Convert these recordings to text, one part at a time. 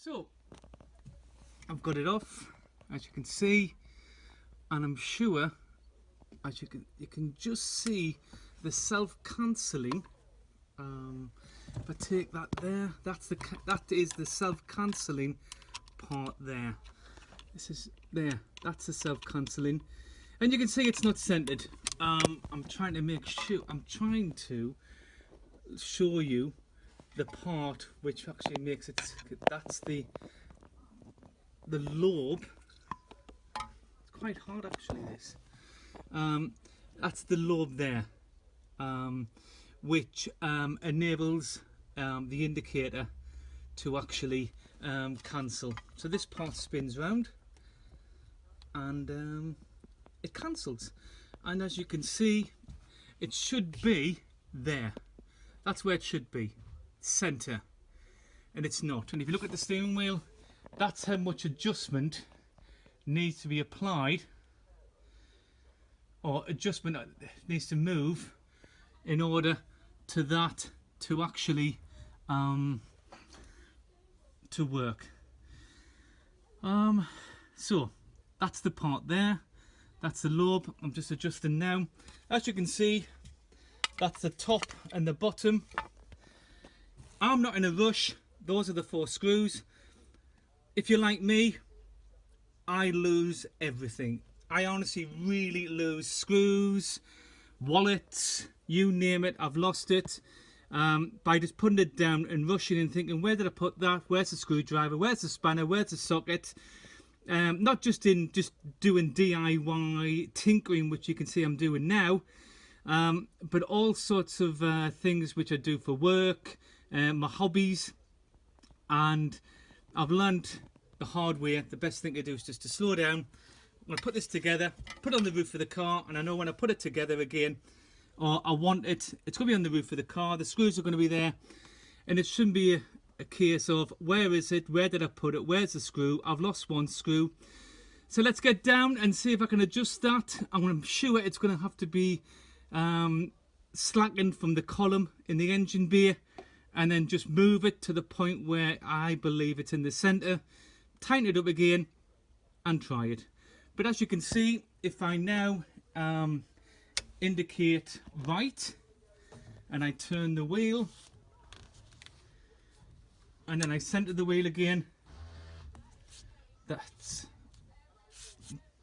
So I've got it off, as you can see, and I'm sure as you can just see the self-cancelling. If I take that there, that is the self-cancelling part there. This is there. That's the self-cancelling, and you can see it's not centered. I'm trying to show you the part which actually makes it. That's the lobe. It's quite hard actually. This. That's the lobe there, which enables the indicator to actually cancel. So this part spins round and it cancels, and as you can see it should be there. That's where it should be, center, and it's not. And if you look at the steering wheel, that's how much adjustment needs to be applied, or adjustment needs to move in order to that to actually to work. So that's the part there, that's the lobe. I'm just adjusting now. As you can see, that's the top and the bottom. I'm not in a rush. Those are the 4 screws. If you're like me, I lose everything. I honestly really lose screws, wallets, you name it, I've lost it. By just putting it down and rushing and thinking, where did I put that? Where's the screwdriver? Where's the spanner? Where's the socket? Not just in doing DIY tinkering, which you can see I'm doing now, but all sorts of things which I do for work, my hobbies. And I've learned the hard way, the best thing to do is just to slow down. I'm going to put this together, put it on the roof of the car, and I know when I put it together again, or I want it, it's going to be on the roof of the car, the screws are going to be there, and it shouldn't be a case of where is it, where did I put it, where's the screw, I've lost one screw. So let's get down and see if I can adjust that. I'm sure it's going to have to be slackened from the column in the engine bay, and then just move it to the point where I believe it's in the center, tighten it up again and try it. But as you can see, if I now indicate right and I turn the wheel and then I center the wheel again,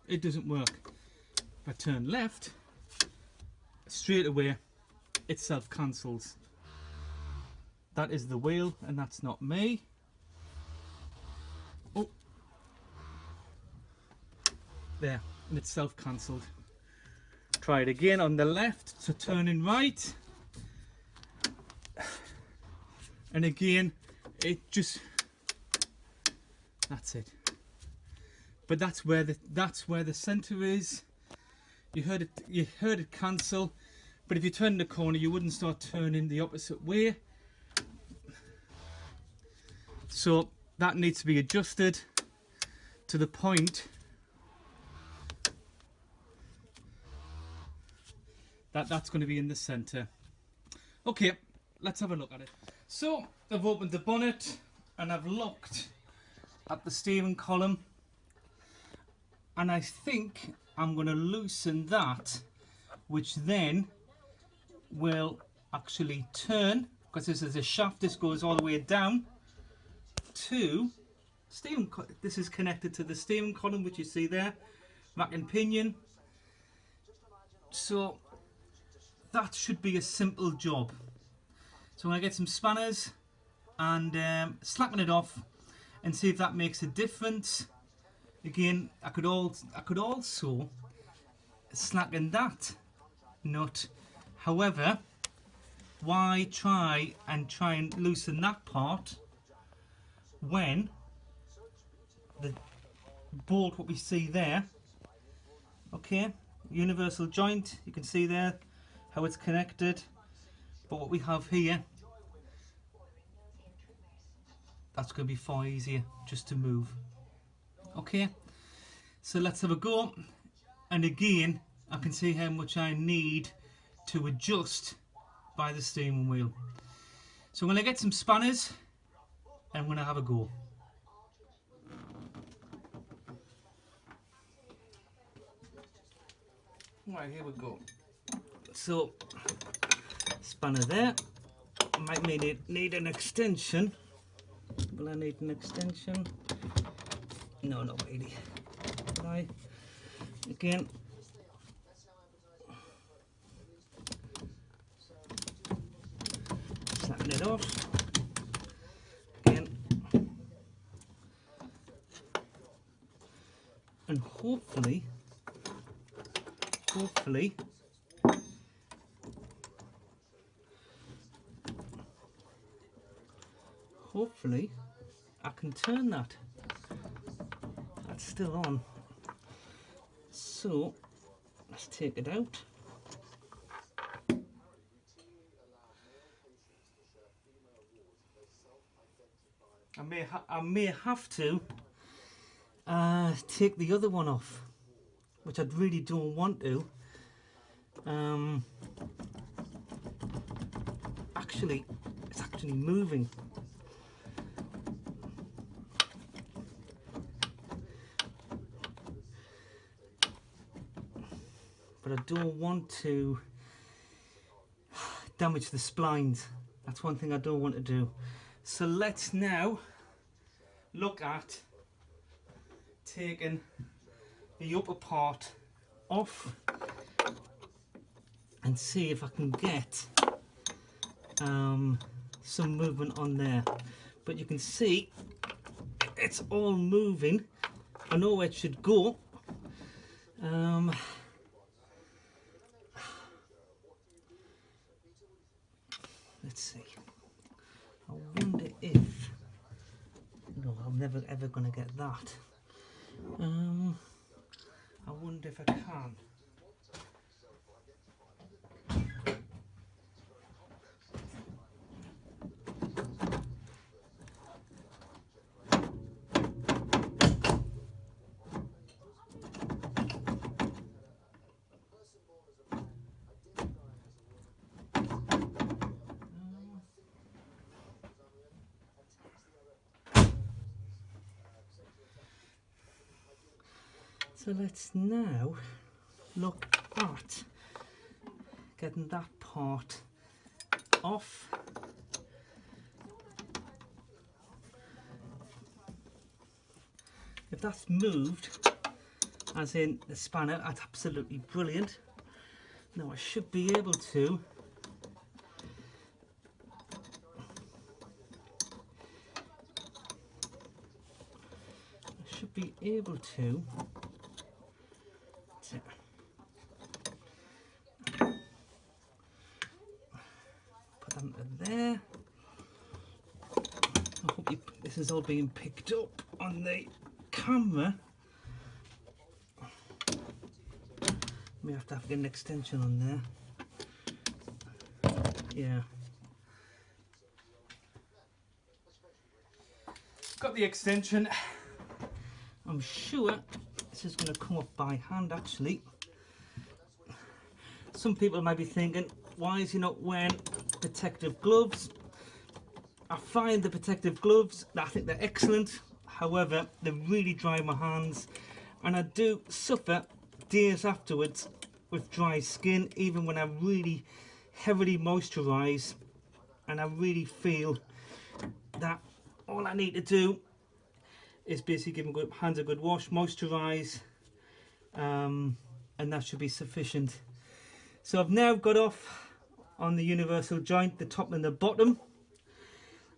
it doesn't work. If I turn left, straight away it self-cancels. That is the wheel and that's not me. Oh, there, and it's self-cancelled. Try it again on the left, so turning right, and again it just, that's it. But that's where the center is. You heard it cancel, but if you turn the corner you wouldn't start turning the opposite way. So that needs to be adjusted to the point that that's going to be in the center. Okay, let's have a look at it. So I've opened the bonnet and I've looked at the steering column, and I think I'm going to loosen that, which then will actually turn, because this is a shaft, this goes all the way down to steering. This is connected to the steering column, which you see there, rack and pinion. So that should be a simple job. So I'm going to get some spanners and slacken it off and see if that makes a difference. Again, I could also slacken that nut. However, why try and loosen that part when the bolt, what we see there, okay, universal joint, you can see there how it's connected, but what we have here, that's going to be far easier just to move. Okay, so let's have a go, and again I can see how much I need to adjust by the steering wheel. So I'm going to get some spanners and I'm going to have a go. Right, here we go. So, spanner there. Might need an extension. Will I need an extension? No, not really. Right. Again. Slapping it off. Again. And hopefully I can turn that. That's still on. So let's take it out. I may have to take the other one off, which I really don't want to. Actually, it's actually moving. But I don't want to damage the splines. That's one thing I don't want to do. So let's now look at taking the upper part off and see if I can get some movement on there. But you can see it's all moving. I know where it should go. Let's see. I wonder if... No, I'm never ever going to get that. I wonder if I can. So let's now look at getting that part off. If that's moved, as in the spanner, that's absolutely brilliant. Now I should be able to put them there. I hope this is all being picked up on the camera. May have to get an extension on there. Yeah. Got the extension. I'm sure this is going to come up by hand actually. Some people might be thinking, why is he not wearing protective gloves? I find the protective gloves, I think they're excellent. However, they really dry my hands and I do suffer days afterwards with dry skin, even when I really heavily moisturize, and I really feel that all I need to do is basically give my hands a good wash, moisturize, and that should be sufficient. So I've now got off on the universal joint, the top and the bottom.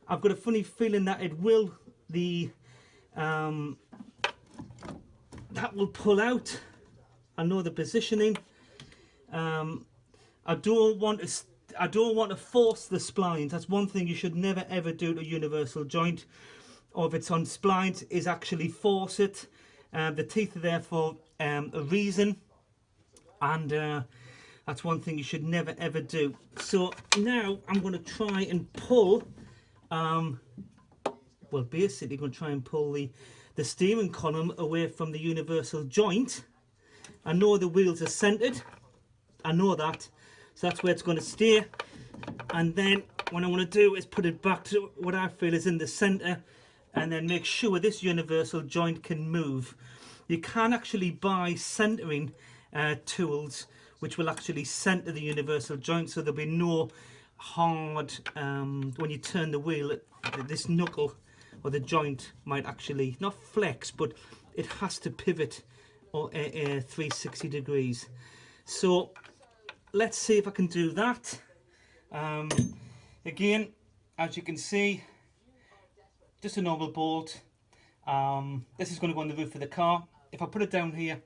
I've got a funny feeling that it will, that will pull out. I know the positioning. I don't want to force the splines. That's one thing you should never ever do to a universal joint, or if it's on splines, is actually force it. The teeth are there for a reason, and that's one thing you should never ever do. So now I'm going to try and pull, well, basically going to try and pull the steering column away from the universal joint. I know the wheels are centered, I know that, so that's where it's going to stay. And then what I want to do is put it back to what I feel is in the center, and then make sure this universal joint can move. You can actually buy centering tools which will actually center the universal joint, so there'll be no hard, when you turn the wheel, this knuckle or the joint might actually not flex, but it has to pivot or 360 degrees. So let's see if I can do that. Again, as you can see, just a normal bolt. This is going to go on the roof of the car. If I put it down here,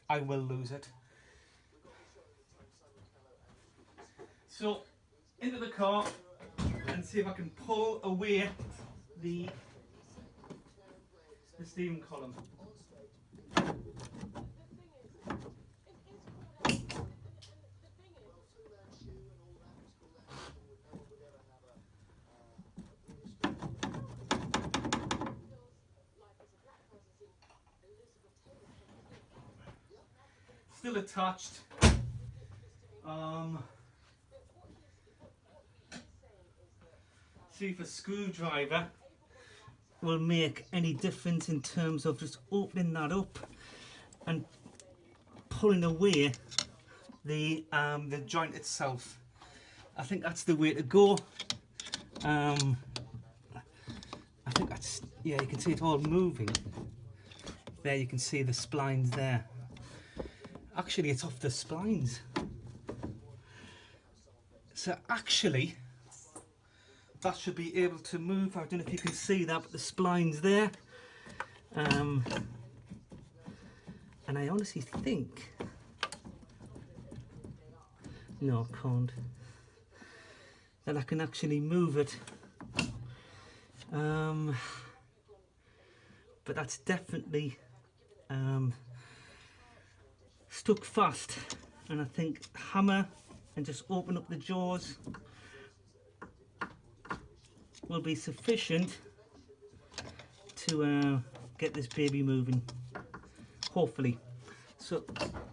I will lose it. So into the car and see if I can pull away the steering column. Still attached. See if a screwdriver will make any difference in terms of just opening that up and pulling away the joint itself. I think that's the way to go. I think that's, yeah, you can see it all moving. There you can see the splines there. Actually, it's off the splines. So actually, that should be able to move. I don't know if you can see that, but the splines there. And I honestly think, no, I can't, that I can actually move it. But that's definitely stuck fast, and I think hammer and just open up the jaws will be sufficient to get this baby moving, hopefully. So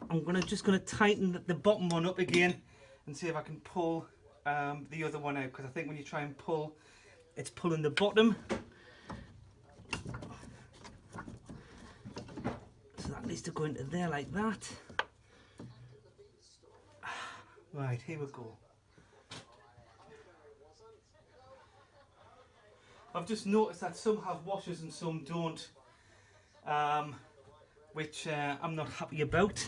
I'm just gonna tighten the bottom one up again and see if I can pull the other one out, because I think when you try and pull, it's pulling the bottom. So that needs to go into there like that. Right, here we go. I've just noticed that some have washers and some don't, which I'm not happy about.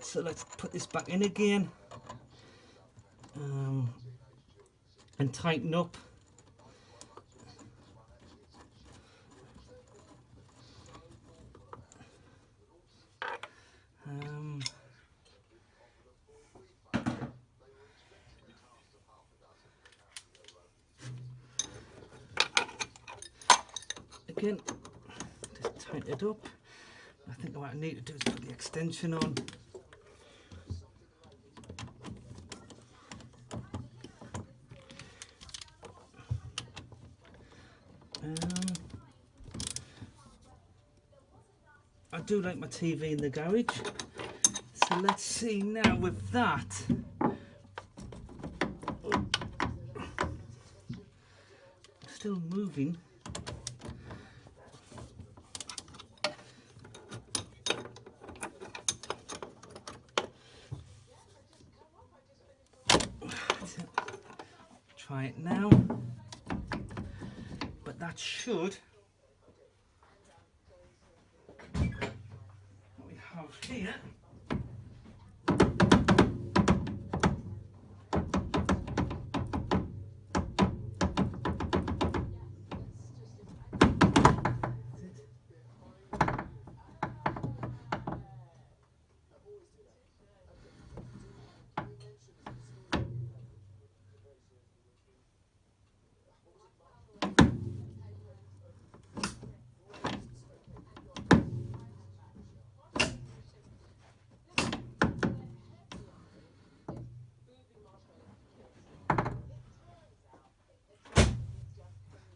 So let's put this back in again and tighten up. Again, just tighten it up. I think what I need to do is put the extension on. I do like my TV in the garage, so let's see now with that. Still moving. Try it now, but that should, what we have here,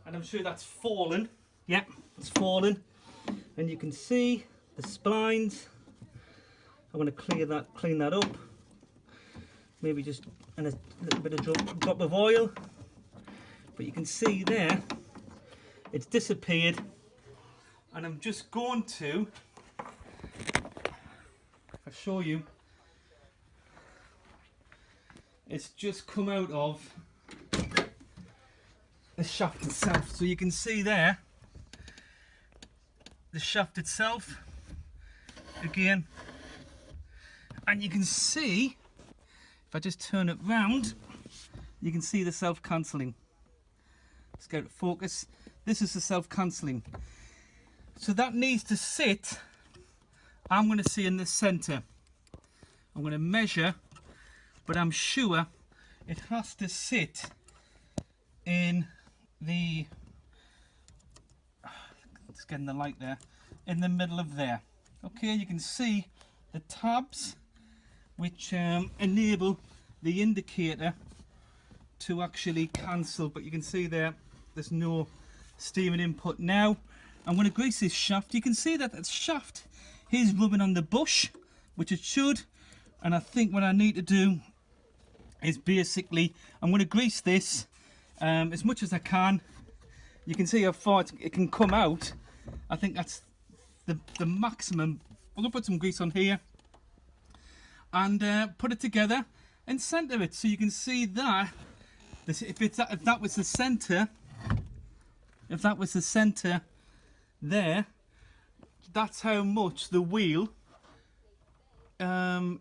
and I'm sure that's fallen. Yeah, it's fallen, and you can see the splines. I'm going to clean that up. Maybe just in a little bit of drop of oil. But you can see there, it's disappeared, and I'm just going to, if I show you, it's just come out of the shaft itself. So you can see there the shaft itself again, and you can see, if I just turn it round, you can see the self-cancelling. Let's get it focus. This is the self-cancelling. So that needs to sit, I'm going to see in the centre. I'm going to measure, but I'm sure it has to sit in the, just getting the light there, in the middle of there. Okay, you can see the tabs which enable the indicator to actually cancel, but you can see there's no steaming input. Now I'm going to grease this shaft. You can see that the shaft is rubbing on the bush, which it should, and I think what I need to do is basically I'm going to grease this as much as I can. You can see how far it can come out. I think that's the maximum. I'm going to put some grease on here and put it together and center it, so you can see that if that was the center, there, that's how much the wheel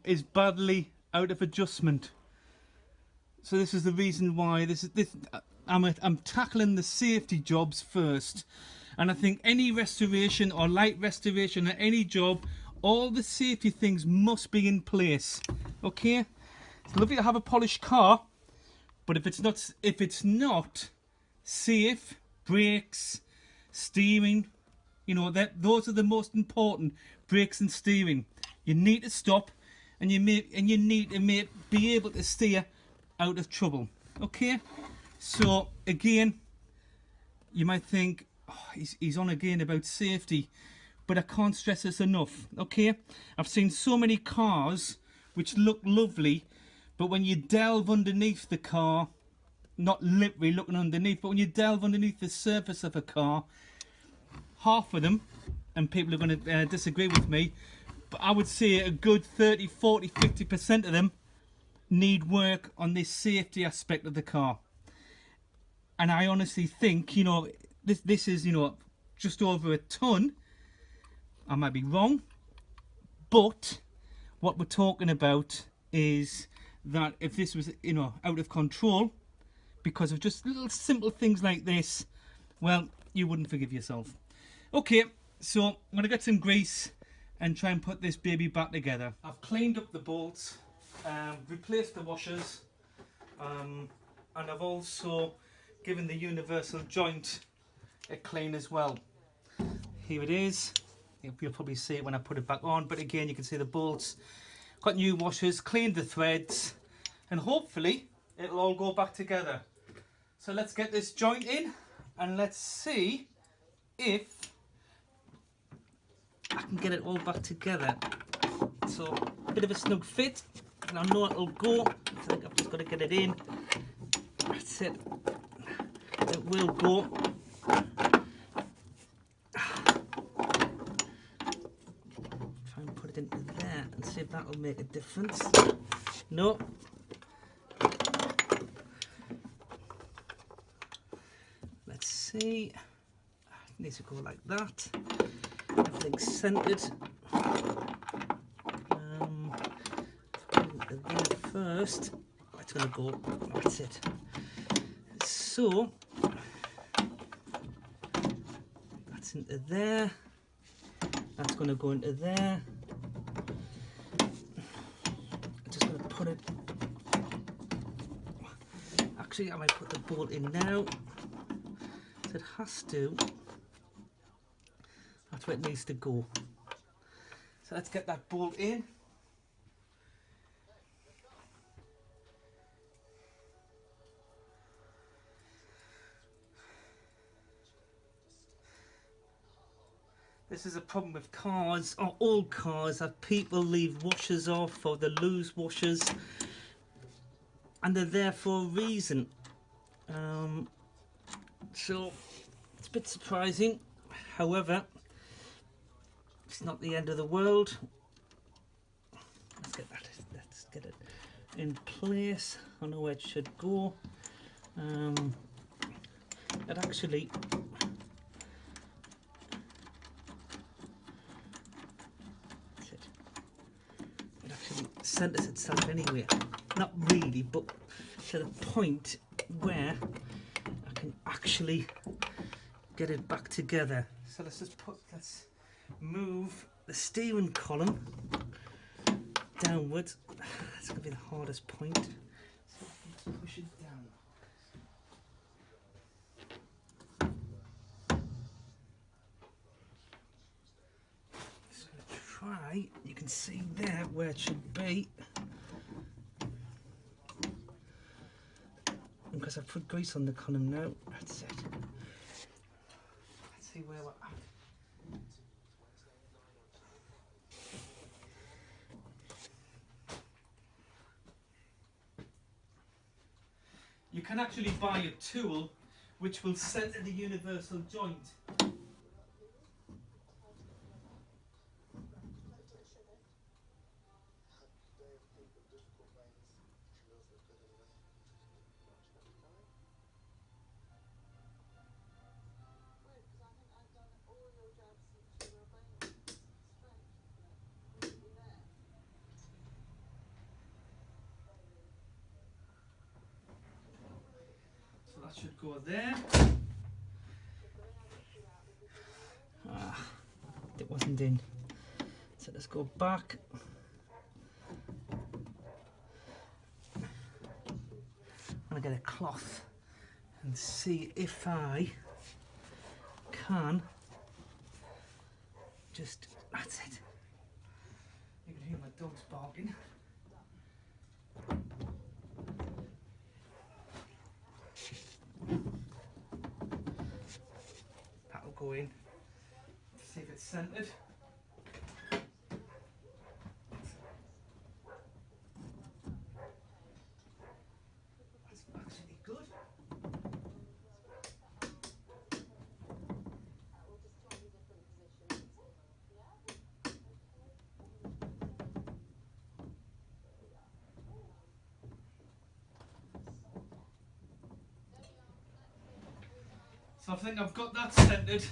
is badly out of adjustment. So this is the reason why I'm tackling the safety jobs first. And I think any restoration or light restoration or any job, all the safety things must be in place. Okay, it's lovely to have a polished car, but if it's not safe, brakes, steering, you know, those are the most important. Brakes and steering. You need to stop, and you need to be able to steer out of trouble. Okay, so again, you might think, oh, he's on again about safety, but I can't stress this enough. Okay, I've seen so many cars which look lovely, but when you delve underneath the car, not literally looking underneath, but when you delve underneath the surface of a car, half of them, and people are going to disagree with me, but I would say a good 30, 40, 50% of them need work on this safety aspect of the car. And I honestly think, you know, this is, you know, just over a ton. I might be wrong, but what we're talking about is that if this was, you know, out of control because of just little simple things like this, well, you wouldn't forgive yourself. Okay, so I'm going to get some grease and try and put this baby back together. I've cleaned up the bolts, replaced the washers, and I've also given the universal joint a clean as well. Here it is. You'll probably see it when I put it back on, but again, you can see the bolts. Got new washers, cleaned the threads, and hopefully it'll all go back together. So let's get this joint in and let's see if I can get it all back together. So a bit of a snug fit, and I know it'll go. I think I've just got to get it in. That's it. It will go. Try and put it into there and see if that'll make a difference. No. Let's see. It needs to go like that. Everything's centered. There first. It's going to go. That's it. So that's into there. That's going to go into there. I'm just going to put it. Actually, I might put the bolt in now. So it has to. That's where it needs to go. So let's get that bolt in. This is a problem with cars, or all cars, that people leave washers off or they lose washers, and they're there for a reason. So it's a bit surprising. However, it's not the end of the world. Let's get that. Let's get it in place. I know where it should go. It actually centers itself anyway. Not really, but to the point where I can actually get it back together. So let's move the steering column downwards. That's going to be the hardest point. So I can push it down. Just going to try. You can see there where it should be. Because I've put grease on the column now. That's it. Let's see where we're at. You can actually buy a tool which will center the universal joint. So that should go there. It wasn't in. So let's go back. I'm going to get a cloth and see if I can just, that's it. You can hear my dogs barking. That'll go in. See if it's centered. That's actually good. So I think I've got that centered.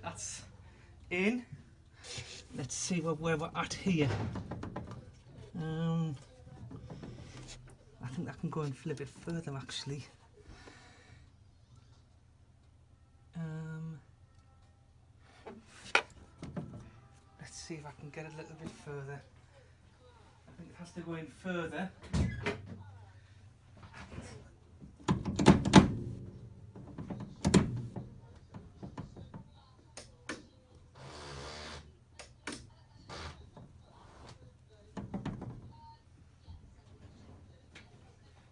That's in. Let's see where we're at here. I think that can go in a little bit further actually. Let's see if I can get it a little bit further. I think it has to go in further.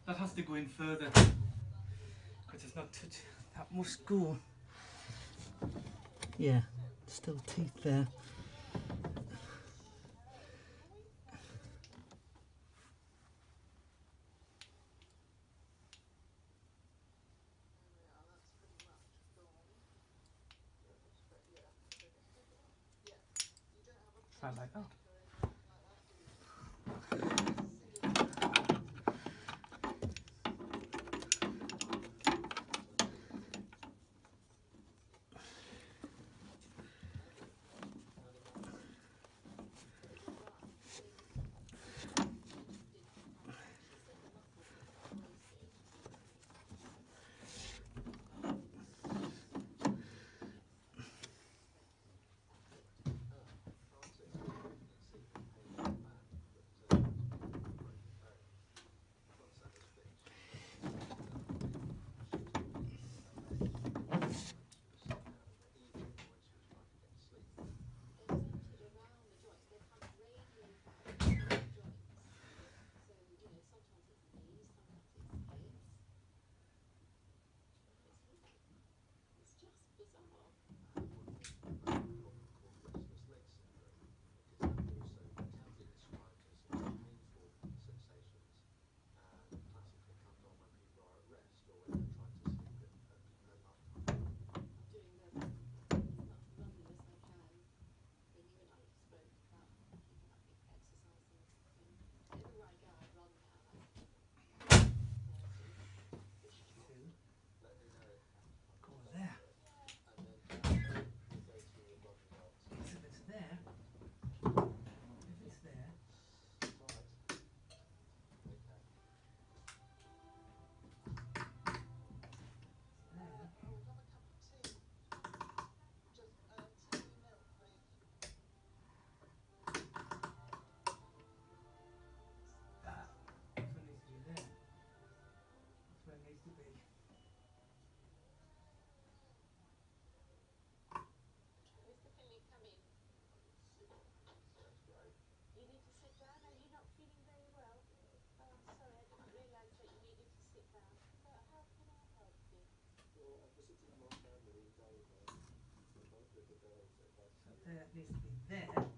That has to go in further because it's not touch. That must go. Yeah, still teeth there. Sound like that. needs to be there.